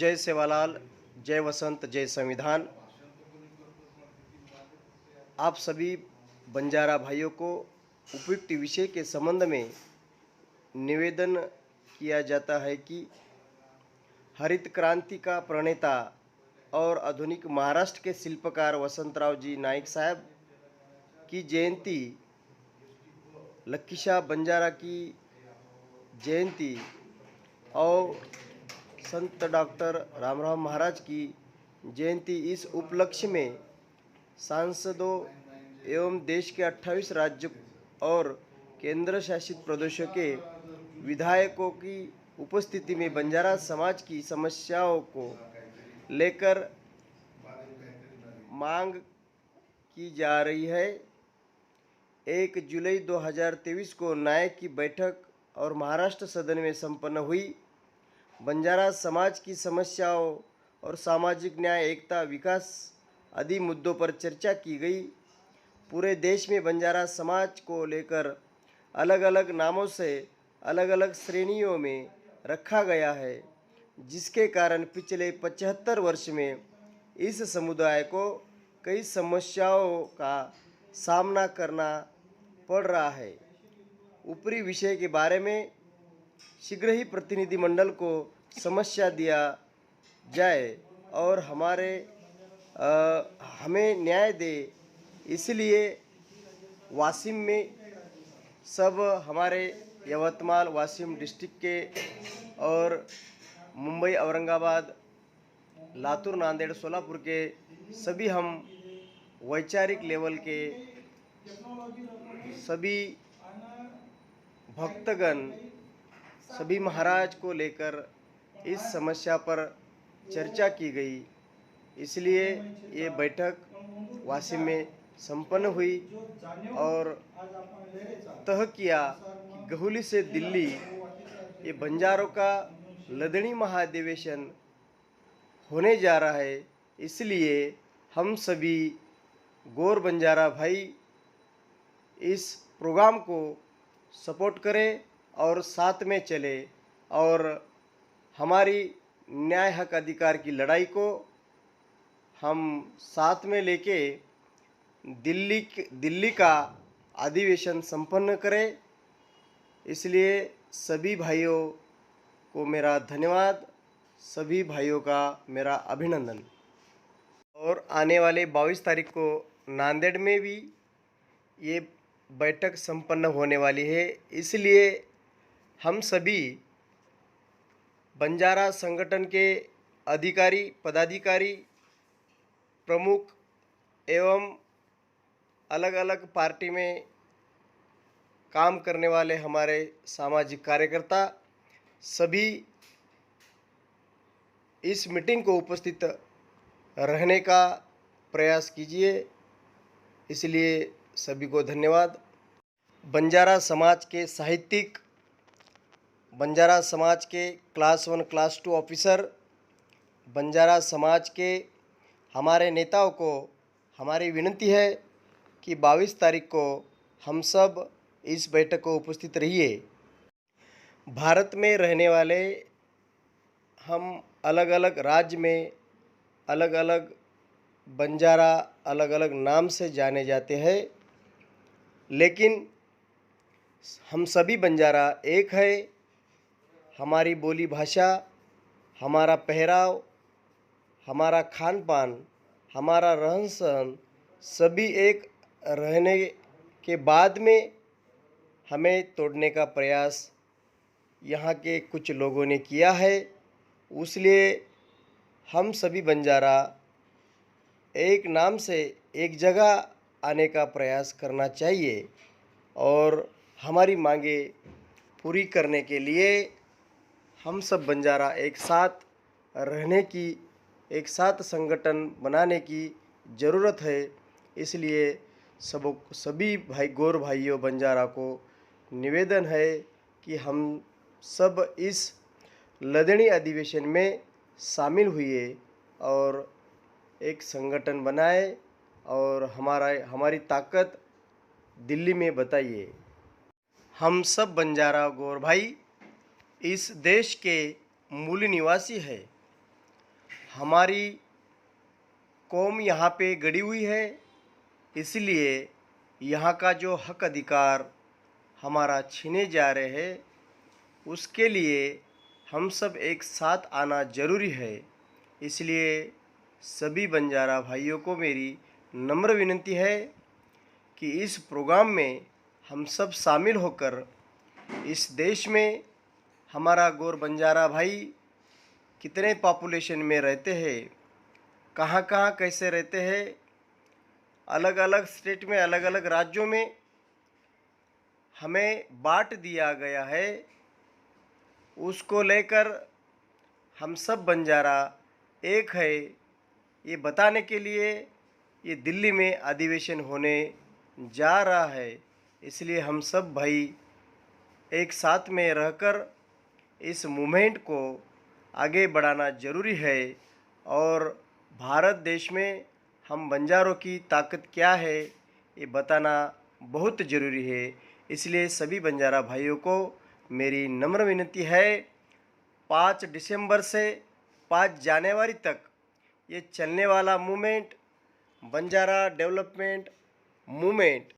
जय सेवालाल, जय वसंत, जय संविधान। आप सभी बंजारा भाइयों को उपयुक्त विषय के संबंध में निवेदन किया जाता है कि हरित क्रांति का प्रणेता और आधुनिक महाराष्ट्र के शिल्पकार वसंतराव जी नाईक साहब की जयंती, लखीशाह बंजारा की जयंती और संत डॉक्टर रामराव महाराज की जयंती, इस उपलक्ष्य में सांसदों एवं देश के 28 राज्यों और केंद्र शासित प्रदेशों के विधायकों की उपस्थिति में बंजारा समाज की समस्याओं को लेकर मांग की जा रही है। 1 जुलाई 2023 को न्याय की बैठक और महाराष्ट्र सदन में संपन्न हुई। बंजारा समाज की समस्याओं और सामाजिक न्याय, एकता, विकास आदि मुद्दों पर चर्चा की गई। पूरे देश में बंजारा समाज को लेकर अलग अलग नामों से अलग अलग श्रेणियों में रखा गया है, जिसके कारण पिछले 75 वर्ष में इस समुदाय को कई समस्याओं का सामना करना पड़ रहा है। ऊपरी विषय के बारे में शीघ्र ही प्रतिनिधिमंडल को समस्या दिया जाए और हमें न्याय दे। इसलिए वाशिम में सब हमारे यवतमाल वाशिम डिस्ट्रिक्ट के और मुंबई, औरंगाबाद, लातूर, नांदेड़, सोलापुर के सभी हम वैचारिक लेवल के सभी भक्तगण, सभी महाराज को लेकर इस समस्या पर चर्चा की गई। इसलिए ये बैठक वाशिम में संपन्न हुई और तय किया कि गहुली से दिल्ली ये बंजारों का लदनी महाधिवेशन होने जा रहा है। इसलिए हम सभी गौर बंजारा भाई इस प्रोग्राम को सपोर्ट करें और साथ में चले और हमारी न्याय, हक, अधिकार की लड़ाई को हम साथ में लेके दिल्ली का अधिवेशन संपन्न करें। इसलिए सभी भाइयों को मेरा धन्यवाद, सभी भाइयों का मेरा अभिनंदन। और आने वाले 22 तारीख को नांदेड़ में भी ये बैठक संपन्न होने वाली है। इसलिए हम सभी बंजारा संगठन के अधिकारी, पदाधिकारी, प्रमुख एवं अलग अलग पार्टी में काम करने वाले हमारे सामाजिक कार्यकर्ता सभी इस मीटिंग को उपस्थित रहने का प्रयास कीजिए। इसलिए सभी को धन्यवाद। बंजारा समाज के साहित्यिक, बंजारा समाज के क्लास 1, क्लास 2 ऑफिसर, बंजारा समाज के हमारे नेताओं को हमारी विनती है कि 22 तारीख को हम सब इस बैठक को उपस्थित रहिए। भारत में रहने वाले हम अलग अलग राज्य में अलग अलग बंजारा अलग अलग नाम से जाने जाते हैं, लेकिन हम सभी बंजारा एक है। हमारी बोली भाषा, हमारा पहराव, हमारा खान पान, हमारा रहन सहन सभी एक रहने के बाद में हमें तोड़ने का प्रयास यहाँ के कुछ लोगों ने किया है। इसलिए हम सभी बंजारा एक नाम से एक जगह आने का प्रयास करना चाहिए और हमारी मांगे पूरी करने के लिए हम सब बंजारा एक साथ रहने की, एक साथ संगठन बनाने की ज़रूरत है। इसलिए सभी भाई, गौर भाइयों बंजारा को निवेदन है कि हम सब इस लदनी अधिवेशन में शामिल हुए और एक संगठन बनाए और हमारी ताकत दिल्ली में बताइए। हम सब बंजारा गौर भाई इस देश के मूल निवासी है। हमारी कौम यहाँ पे गड़ी हुई है, इसलिए यहाँ का जो हक अधिकार हमारा छीने जा रहे हैं, उसके लिए हम सब एक साथ आना ज़रूरी है। इसलिए सभी बंजारा भाइयों को मेरी नम्र विनती है कि इस प्रोग्राम में हम सब शामिल होकर इस देश में हमारा गौर बंजारा भाई कितने पॉपुलेशन में रहते हैं, कहाँ कहाँ कैसे रहते हैं, अलग अलग स्टेट में, अलग अलग राज्यों में हमें बांट दिया गया है। उसको लेकर हम सब बंजारा एक है, ये बताने के लिए ये दिल्ली में अधिवेशन होने जा रहा है। इसलिए हम सब भाई एक साथ में रहकर इस मूवमेंट को आगे बढ़ाना ज़रूरी है। और भारत देश में हम बंजारों की ताकत क्या है ये बताना बहुत ज़रूरी है। इसलिए सभी बंजारा भाइयों को मेरी नम्र विनती है, 5 दिसंबर से 5 जनवरी तक ये चलने वाला मूवमेंट बंजारा डेवलपमेंट मूवमेंट